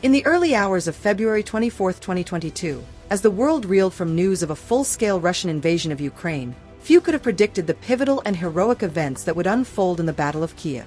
In the early hours of February 24, 2022, as the world reeled from news of a full-scale Russian invasion of Ukraine, few could have predicted the pivotal and heroic events that would unfold in the Battle of Kyiv.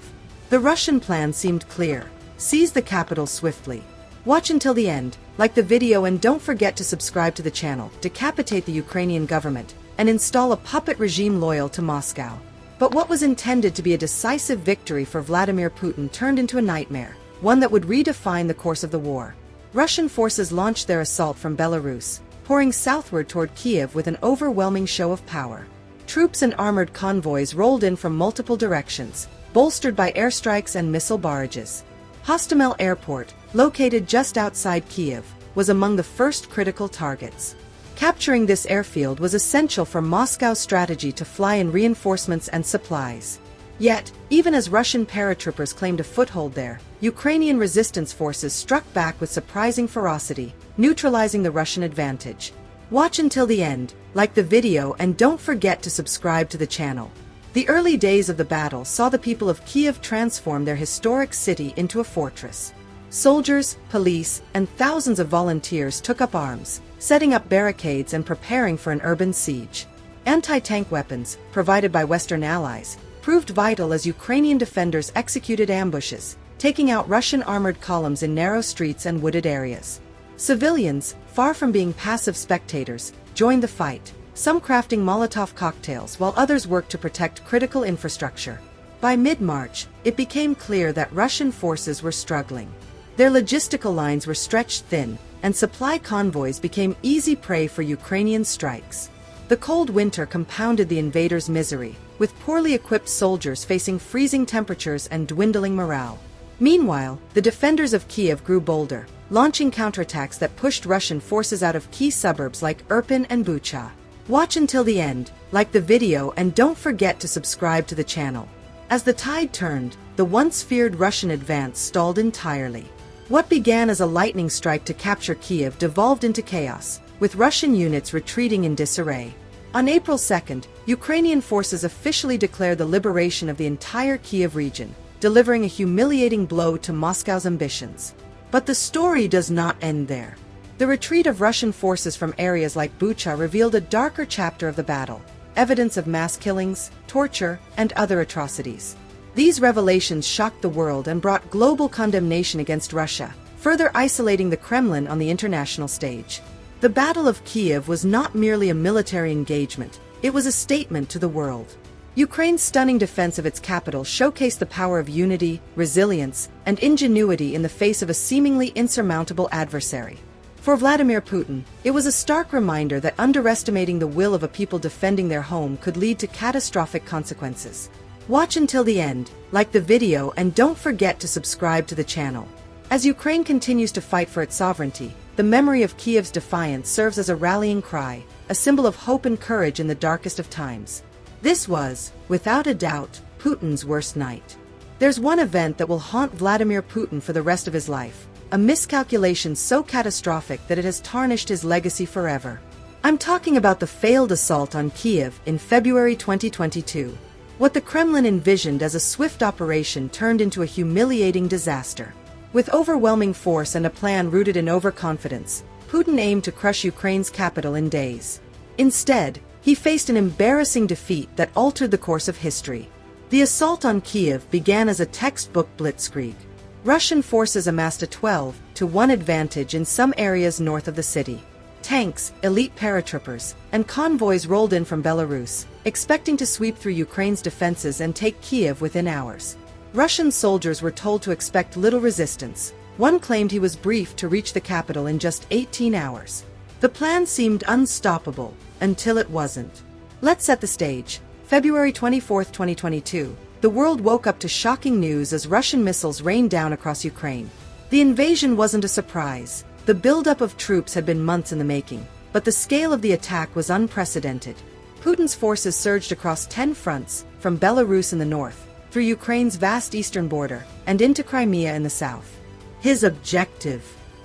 The Russian plan seemed clear: seize the capital swiftly. Watch until the end, like the video, and don't forget to subscribe to the channel, decapitate the Ukrainian government, and install a puppet regime loyal to Moscow. But what was intended to be a decisive victory for Vladimir Putin turned into a nightmare, one that would redefine the course of the war. Russian forces launched their assault from Belarus, pouring southward toward Kyiv with an overwhelming show of power. Troops and armored convoys rolled in from multiple directions, bolstered by airstrikes and missile barrages. Hostomel Airport, located just outside Kyiv, was among the first critical targets. Capturing this airfield was essential for Moscow's strategy to fly in reinforcements and supplies. Yet, even as Russian paratroopers claimed a foothold there, Ukrainian resistance forces struck back with surprising ferocity, neutralizing the Russian advantage. Watch until the end, like the video, and don't forget to subscribe to the channel. The early days of the battle saw the people of Kyiv transform their historic city into a fortress. Soldiers, police, and thousands of volunteers took up arms, setting up barricades and preparing for an urban siege. Anti-tank weapons, provided by Western allies, proved vital as Ukrainian defenders executed ambushes, taking out Russian armored columns in narrow streets and wooded areas. Civilians, far from being passive spectators, joined the fight, some crafting Molotov cocktails while others worked to protect critical infrastructure. By mid-March, it became clear that Russian forces were struggling. Their logistical lines were stretched thin, and supply convoys became easy prey for Ukrainian strikes. The cold winter compounded the invaders' misery, with poorly equipped soldiers facing freezing temperatures and dwindling morale. Meanwhile, the defenders of Kyiv grew bolder, launching counterattacks that pushed Russian forces out of key suburbs like Irpin and Bucha. Watch until the end, like the video, and don't forget to subscribe to the channel. As the tide turned, the once feared Russian advance stalled entirely. What began as a lightning strike to capture Kyiv devolved into chaos, with Russian units retreating in disarray. On April 2nd, Ukrainian forces officially declared the liberation of the entire Kyiv region, delivering a humiliating blow to Moscow's ambitions. But the story does not end there. The retreat of Russian forces from areas like Bucha revealed a darker chapter of the battle, evidence of mass killings, torture, and other atrocities. These revelations shocked the world and brought global condemnation against Russia, further isolating the Kremlin on the international stage. The Battle of Kyiv was not merely a military engagement, it was a statement to the world. Ukraine's stunning defense of its capital showcased the power of unity, resilience, and ingenuity in the face of a seemingly insurmountable adversary. For Vladimir Putin, it was a stark reminder that underestimating the will of a people defending their home could lead to catastrophic consequences. Watch until the end, like the video, and don't forget to subscribe to the channel. As Ukraine continues to fight for its sovereignty, the memory of Kyiv's defiance serves as a rallying cry, a symbol of hope and courage in the darkest of times. This was, without a doubt, Putin's worst night. There's one event that will haunt Vladimir Putin for the rest of his life, a miscalculation so catastrophic that it has tarnished his legacy forever. I'm talking about the failed assault on Kyiv in February 2022. What the Kremlin envisioned as a swift operation turned into a humiliating disaster. With overwhelming force and a plan rooted in overconfidence, Putin aimed to crush Ukraine's capital in days. Instead, he faced an embarrassing defeat that altered the course of history. The assault on Kyiv began as a textbook blitzkrieg. Russian forces amassed a 12-1 advantage in some areas north of the city. Tanks, elite paratroopers, and convoys rolled in from Belarus, expecting to sweep through Ukraine's defenses and take Kyiv within hours. Russian soldiers were told to expect little resistance. One claimed he was briefed to reach the capital in just 18 hours. The plan seemed unstoppable, until it wasn't. Let's set the stage. February 24, 2022, the world woke up to shocking news as Russian missiles rained down across Ukraine. The invasion wasn't a surprise. The buildup of troops had been months in the making, but the scale of the attack was unprecedented. Putin's forces surged across 10 fronts, from Belarus in the north, through Ukraine's vast eastern border, and into Crimea in the south. His objective?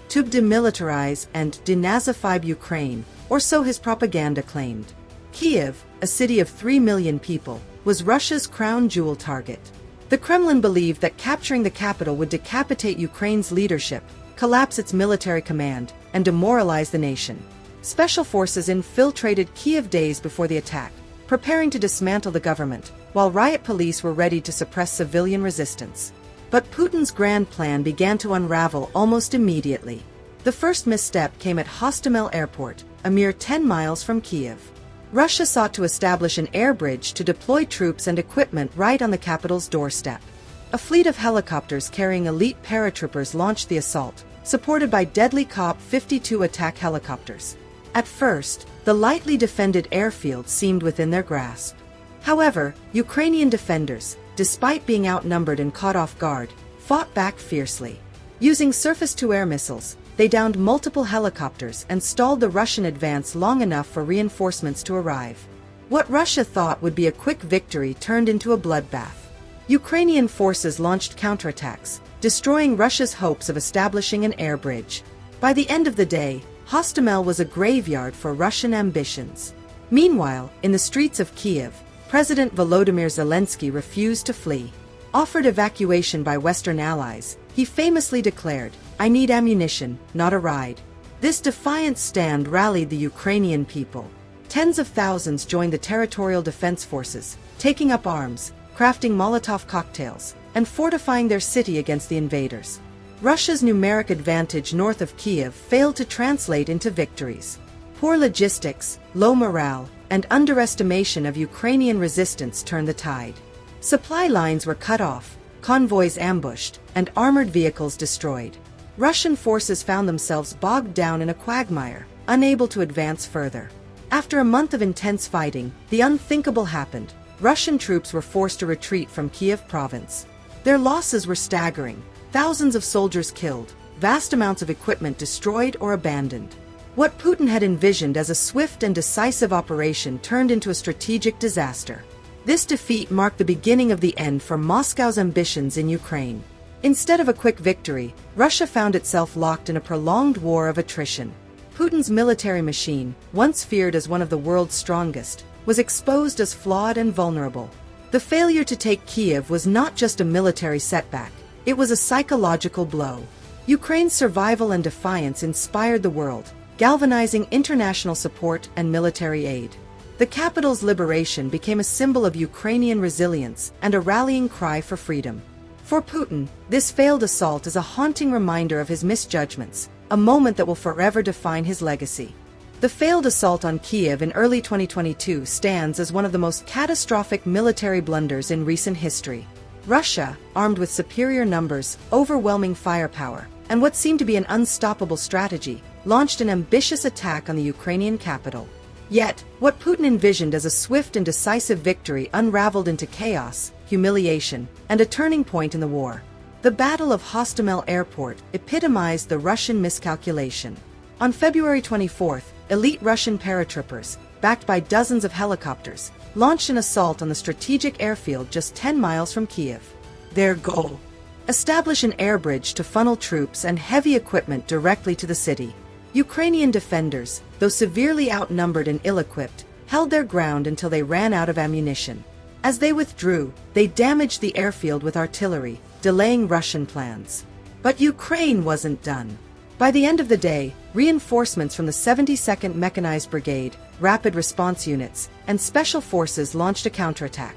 To demilitarize and denazify Ukraine, or so his propaganda claimed. Kyiv, a city of 3 million people, was Russia's crown jewel target. The Kremlin believed that capturing the capital would decapitate Ukraine's leadership, collapse its military command, and demoralize the nation. Special forces infiltrated Kyiv days before the attack, preparing to dismantle the government, while riot police were ready to suppress civilian resistance. But Putin's grand plan began to unravel almost immediately. The first misstep came at Hostomel Airport, a mere 10 miles from Kyiv. Russia sought to establish an air bridge to deploy troops and equipment right on the capital's doorstep. A fleet of helicopters carrying elite paratroopers launched the assault, supported by deadly Kop-52 attack helicopters. At first, the lightly defended airfield seemed within their grasp. However, Ukrainian defenders, despite being outnumbered and caught off guard, fought back fiercely. Using surface-to-air missiles, they downed multiple helicopters and stalled the Russian advance long enough for reinforcements to arrive. What Russia thought would be a quick victory turned into a bloodbath. Ukrainian forces launched counterattacks, destroying Russia's hopes of establishing an air bridge. By the end of the day, Hostomel was a graveyard for Russian ambitions. Meanwhile, in the streets of Kyiv, President Volodymyr Zelensky refused to flee. Offered evacuation by Western allies, he famously declared, "I need ammunition, not a ride." This defiant stand rallied the Ukrainian people. Tens of thousands joined the territorial defense forces, taking up arms, crafting Molotov cocktails, and fortifying their city against the invaders. Russia's numeric advantage north of Kyiv failed to translate into victories. Poor logistics, low morale, and underestimation of Ukrainian resistance turned the tide. Supply lines were cut off, convoys ambushed, and armored vehicles destroyed. Russian forces found themselves bogged down in a quagmire, unable to advance further. After a month of intense fighting, the unthinkable happened. Russian troops were forced to retreat from Kyiv province. Their losses were staggering. Thousands of soldiers killed, vast amounts of equipment destroyed or abandoned. What Putin had envisioned as a swift and decisive operation turned into a strategic disaster. This defeat marked the beginning of the end for Moscow's ambitions in Ukraine. Instead of a quick victory, Russia found itself locked in a prolonged war of attrition. Putin's military machine, once feared as one of the world's strongest, was exposed as flawed and vulnerable. The failure to take Kyiv was not just a military setback, it was a psychological blow. Ukraine's survival and defiance inspired the world, galvanizing international support and military aid. The capital's liberation became a symbol of Ukrainian resilience and a rallying cry for freedom. For Putin, this failed assault is a haunting reminder of his misjudgments, a moment that will forever define his legacy. The failed assault on Kyiv in early 2022 stands as one of the most catastrophic military blunders in recent history. Russia, armed with superior numbers, overwhelming firepower, and what seemed to be an unstoppable strategy, launched an ambitious attack on the Ukrainian capital. Yet, what Putin envisioned as a swift and decisive victory unraveled into chaos, humiliation, and a turning point in the war. The Battle of Hostomel Airport epitomized the Russian miscalculation. On February 24th, elite Russian paratroopers, backed by dozens of helicopters, launched an assault on the strategic airfield just 10 miles from Kyiv. Their goal: establish an air bridge to funnel troops and heavy equipment directly to the city. Ukrainian defenders, though severely outnumbered and ill-equipped, held their ground until they ran out of ammunition. As they withdrew, they damaged the airfield with artillery, delaying Russian plans. But Ukraine wasn't done. By the end of the day, reinforcements from the 72nd Mechanized Brigade, Rapid Response Units, and Special Forces launched a counterattack.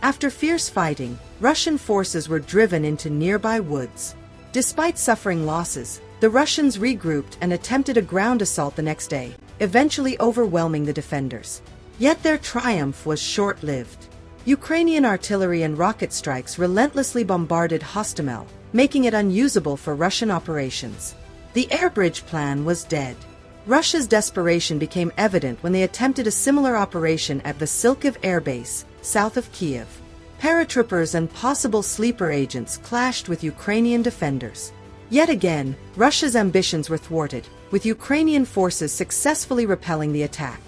After fierce fighting, Russian forces were driven into nearby woods. Despite suffering losses, the Russians regrouped and attempted a ground assault the next day, eventually overwhelming the defenders. Yet their triumph was short-lived. Ukrainian artillery and rocket strikes relentlessly bombarded Hostomel, making it unusable for Russian operations. The air bridge plan was dead. Russia's desperation became evident when they attempted a similar operation at Vasilkiv Air Base, south of Kyiv. Paratroopers and possible sleeper agents clashed with Ukrainian defenders. Yet again, Russia's ambitions were thwarted, with Ukrainian forces successfully repelling the attack.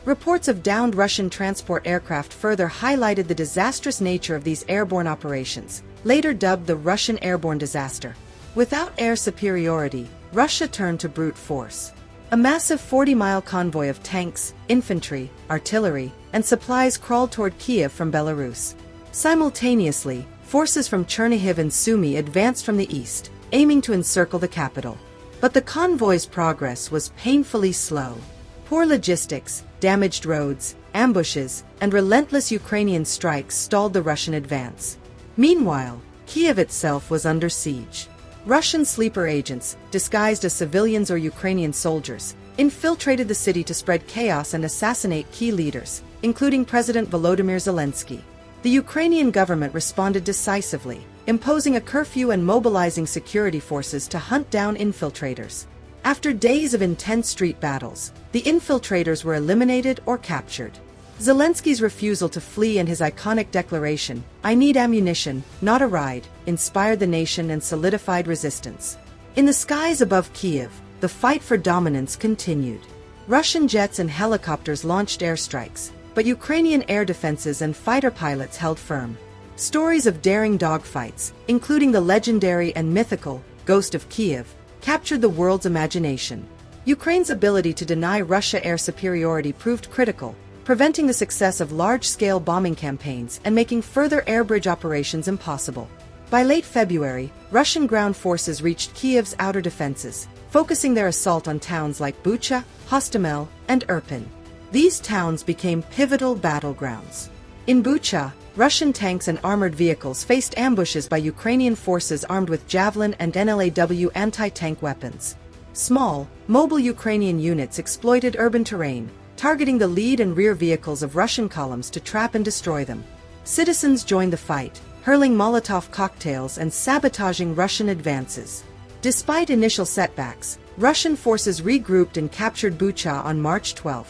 Reports of downed Russian transport aircraft further highlighted the disastrous nature of these airborne operations, later dubbed the Russian airborne disaster. Without air superiority, Russia turned to brute force. A massive 40-mile convoy of tanks, infantry, artillery, and supplies crawled toward Kyiv from Belarus. Simultaneously, forces from Chernihiv and Sumy advanced from the east, aiming to encircle the capital. But the convoy's progress was painfully slow. Poor logistics, damaged roads, ambushes, and relentless Ukrainian strikes stalled the Russian advance. Meanwhile, Kyiv itself was under siege. Russian sleeper agents, disguised as civilians or Ukrainian soldiers, infiltrated the city to spread chaos and assassinate key leaders, including President Volodymyr Zelensky. The Ukrainian government responded decisively, imposing a curfew and mobilizing security forces to hunt down infiltrators. After days of intense street battles, the infiltrators were eliminated or captured. Zelensky's refusal to flee and his iconic declaration, "I need ammunition, not a ride," inspired the nation and solidified resistance. In the skies above Kyiv, the fight for dominance continued. Russian jets and helicopters launched airstrikes, but Ukrainian air defenses and fighter pilots held firm. Stories of daring dogfights, including the legendary and mythical Ghost of Kyiv, captured the world's imagination. Ukraine's ability to deny Russia air superiority proved critical, preventing the success of large-scale bombing campaigns and making further air bridge operations impossible. By late February, Russian ground forces reached Kyiv's outer defenses, focusing their assault on towns like Bucha, Hostomel, and Irpin. These towns became pivotal battlegrounds. In Bucha, Russian tanks and armored vehicles faced ambushes by Ukrainian forces armed with Javelin and NLAW anti-tank weapons. Small, mobile Ukrainian units exploited urban terrain, targeting the lead and rear vehicles of Russian columns to trap and destroy them. Citizens joined the fight, hurling Molotov cocktails and sabotaging Russian advances. Despite initial setbacks, Russian forces regrouped and captured Bucha on March 12.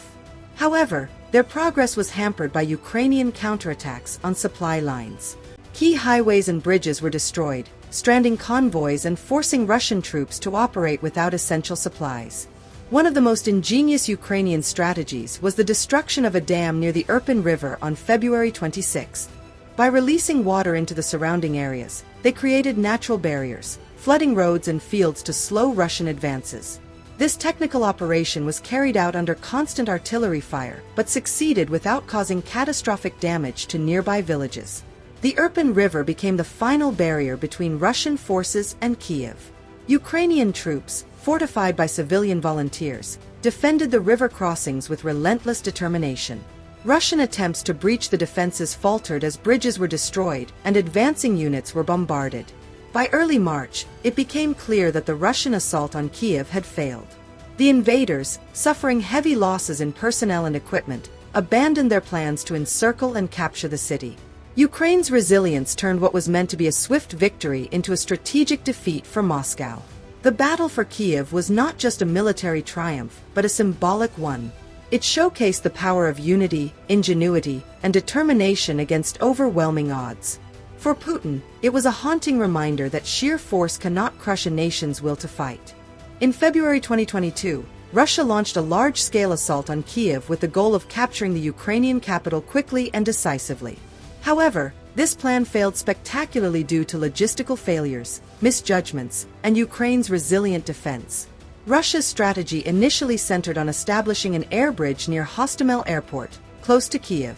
However, their progress was hampered by Ukrainian counterattacks on supply lines. Key highways and bridges were destroyed, stranding convoys and forcing Russian troops to operate without essential supplies. One of the most ingenious Ukrainian strategies was the destruction of a dam near the Irpin River on February 26. By releasing water into the surrounding areas, they created natural barriers, flooding roads and fields to slow Russian advances. This technical operation was carried out under constant artillery fire, but succeeded without causing catastrophic damage to nearby villages. The Irpin River became the final barrier between Russian forces and Kyiv. Ukrainian troops, fortified by civilian volunteers, defended the river crossings with relentless determination. Russian attempts to breach the defenses faltered as bridges were destroyed and advancing units were bombarded. By early March, it became clear that the Russian assault on Kyiv had failed. The invaders, suffering heavy losses in personnel and equipment, abandoned their plans to encircle and capture the city. Ukraine's resilience turned what was meant to be a swift victory into a strategic defeat for Moscow. The battle for Kyiv was not just a military triumph, but a symbolic one. It showcased the power of unity, ingenuity, and determination against overwhelming odds. For Putin, it was a haunting reminder that sheer force cannot crush a nation's will to fight. In February 2022, Russia launched a large-scale assault on Kyiv with the goal of capturing the Ukrainian capital quickly and decisively. However, this plan failed spectacularly due to logistical failures, misjudgments, and Ukraine's resilient defense. Russia's strategy initially centered on establishing an air bridge near Hostomel Airport, close to Kyiv.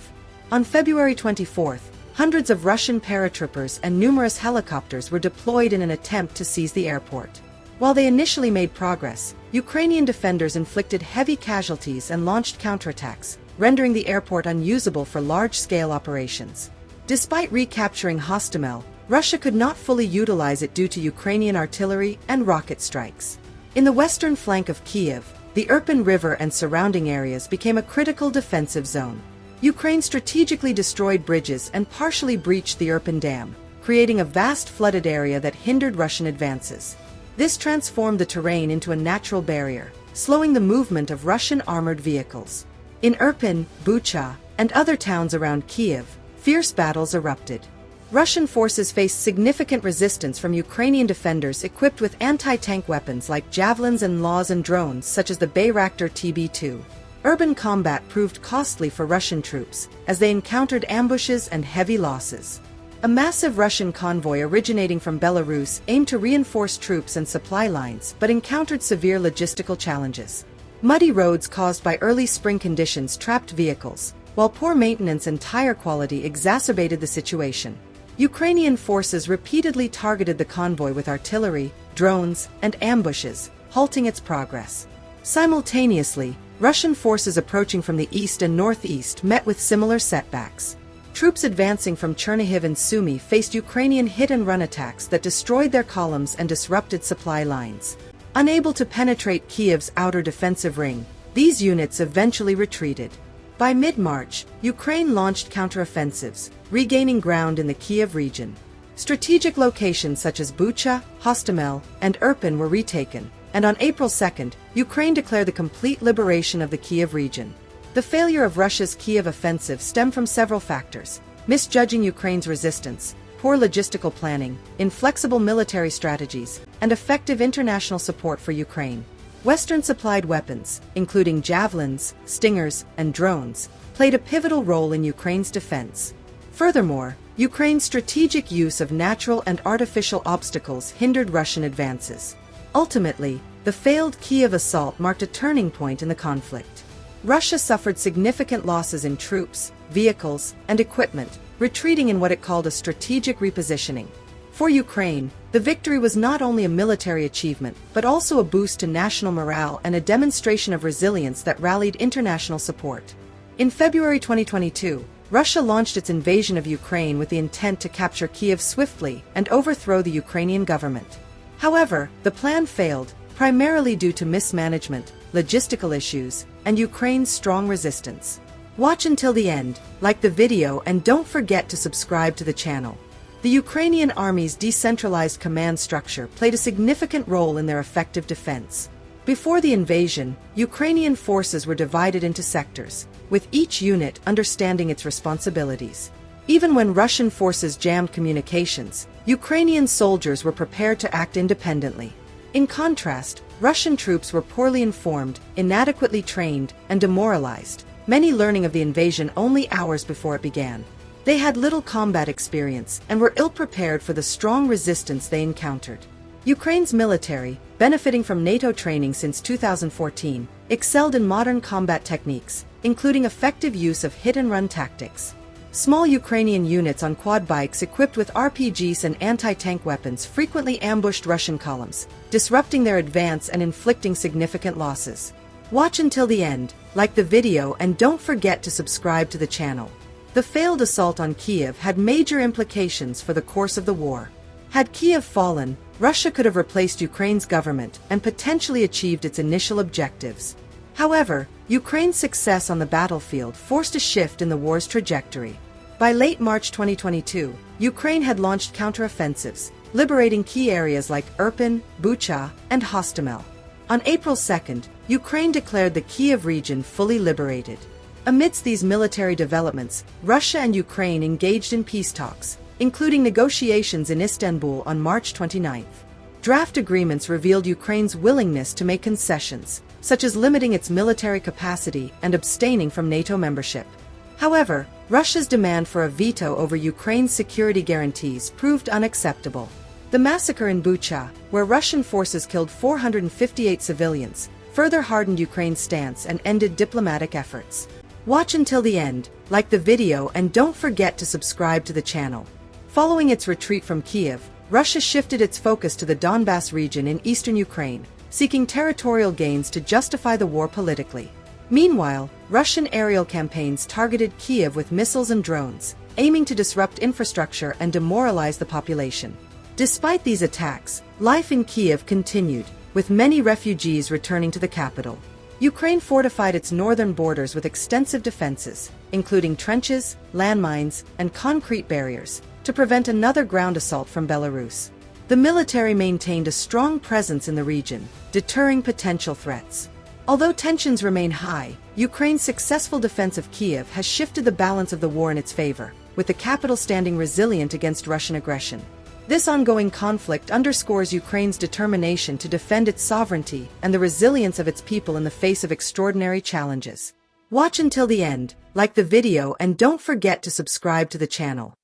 On February 24, hundreds of Russian paratroopers and numerous helicopters were deployed in an attempt to seize the airport. While they initially made progress, Ukrainian defenders inflicted heavy casualties and launched counterattacks, rendering the airport unusable for large-scale operations. Despite recapturing Hostomel, Russia could not fully utilize it due to Ukrainian artillery and rocket strikes. In the western flank of Kyiv, the Irpin River and surrounding areas became a critical defensive zone. Ukraine strategically destroyed bridges and partially breached the Irpin Dam, creating a vast flooded area that hindered Russian advances. This transformed the terrain into a natural barrier, slowing the movement of Russian armored vehicles. In Irpin, Bucha, and other towns around Kyiv, fierce battles erupted. Russian forces faced significant resistance from Ukrainian defenders equipped with anti-tank weapons like javelins and laws and drones such as the Bayraktar TB2. Urban combat proved costly for Russian troops, as they encountered ambushes and heavy losses. A massive Russian convoy originating from Belarus aimed to reinforce troops and supply lines but encountered severe logistical challenges. Muddy roads caused by early spring conditions trapped vehicles, while poor maintenance and tire quality exacerbated the situation. Ukrainian forces repeatedly targeted the convoy with artillery, drones, and ambushes, halting its progress. Simultaneously, Russian forces approaching from the east and northeast met with similar setbacks. Troops advancing from Chernihiv and Sumy faced Ukrainian hit-and-run attacks that destroyed their columns and disrupted supply lines. Unable to penetrate Kyiv's outer defensive ring, these units eventually retreated. By mid-March, Ukraine launched counteroffensives, regaining ground in the Kyiv region. Strategic locations such as Bucha, Hostomel, and Irpin were retaken, and on April 2, Ukraine declared the complete liberation of the Kyiv region. The failure of Russia's Kyiv offensive stemmed from several factors: misjudging Ukraine's resistance, poor logistical planning, inflexible military strategies, and effective international support for Ukraine. Western-supplied weapons, including javelins, stingers, and drones, played a pivotal role in Ukraine's defense. Furthermore, Ukraine's strategic use of natural and artificial obstacles hindered Russian advances. Ultimately, the failed Kyiv assault marked a turning point in the conflict. Russia suffered significant losses in troops, vehicles, and equipment, retreating in what it called a strategic repositioning. For Ukraine, the victory was not only a military achievement, but also a boost to national morale and a demonstration of resilience that rallied international support. In February 2022, Russia launched its invasion of Ukraine with the intent to capture Kyiv swiftly and overthrow the Ukrainian government. However, the plan failed, primarily due to mismanagement, logistical issues, and Ukraine's strong resistance. Watch until the end, like the video, and don't forget to subscribe to the channel. The Ukrainian army's decentralized command structure played a significant role in their effective defense. Before the invasion, Ukrainian forces were divided into sectors, with each unit understanding its responsibilities. Even when Russian forces jammed communications, Ukrainian soldiers were prepared to act independently. In contrast, Russian troops were poorly informed, inadequately trained, and demoralized, many learning of the invasion only hours before it began. They had little combat experience and were ill-prepared for the strong resistance they encountered. Ukraine's military, benefiting from NATO training since 2014, excelled in modern combat techniques, including effective use of hit-and-run tactics. Small Ukrainian units on quad bikes equipped with RPGs and anti-tank weapons frequently ambushed Russian columns, disrupting their advance and inflicting significant losses. Watch until the end, like the video, and don't forget to subscribe to the channel. The failed assault on Kyiv had major implications for the course of the war. Had Kyiv fallen, Russia could have replaced Ukraine's government and potentially achieved its initial objectives. However, Ukraine's success on the battlefield forced a shift in the war's trajectory. By late March 2022, Ukraine had launched counteroffensives, liberating key areas like Irpin, Bucha, and Hostomel. On April 2, Ukraine declared the Kyiv region fully liberated. Amidst these military developments, Russia and Ukraine engaged in peace talks, including negotiations in Istanbul on March 29. Draft agreements revealed Ukraine's willingness to make concessions, such as limiting its military capacity and abstaining from NATO membership. However, Russia's demand for a veto over Ukraine's security guarantees proved unacceptable. The massacre in Bucha, where Russian forces killed 458 civilians, further hardened Ukraine's stance and ended diplomatic efforts. Watch until the end, like the video, and don't forget to subscribe to the channel. Following its retreat from Kyiv, Russia shifted its focus to the Donbas region in eastern Ukraine, seeking territorial gains to justify the war politically. Meanwhile, Russian aerial campaigns targeted Kyiv with missiles and drones, aiming to disrupt infrastructure and demoralize the population. Despite these attacks, life in Kyiv continued, with many refugees returning to the capital. Ukraine fortified its northern borders with extensive defenses, including trenches, landmines, and concrete barriers, to prevent another ground assault from Belarus. The military maintained a strong presence in the region, deterring potential threats. Although tensions remain high, Ukraine's successful defense of Kyiv has shifted the balance of the war in its favor, with the capital standing resilient against Russian aggression. This ongoing conflict underscores Ukraine's determination to defend its sovereignty and the resilience of its people in the face of extraordinary challenges. Watch until the end, like the video, and don't forget to subscribe to the channel.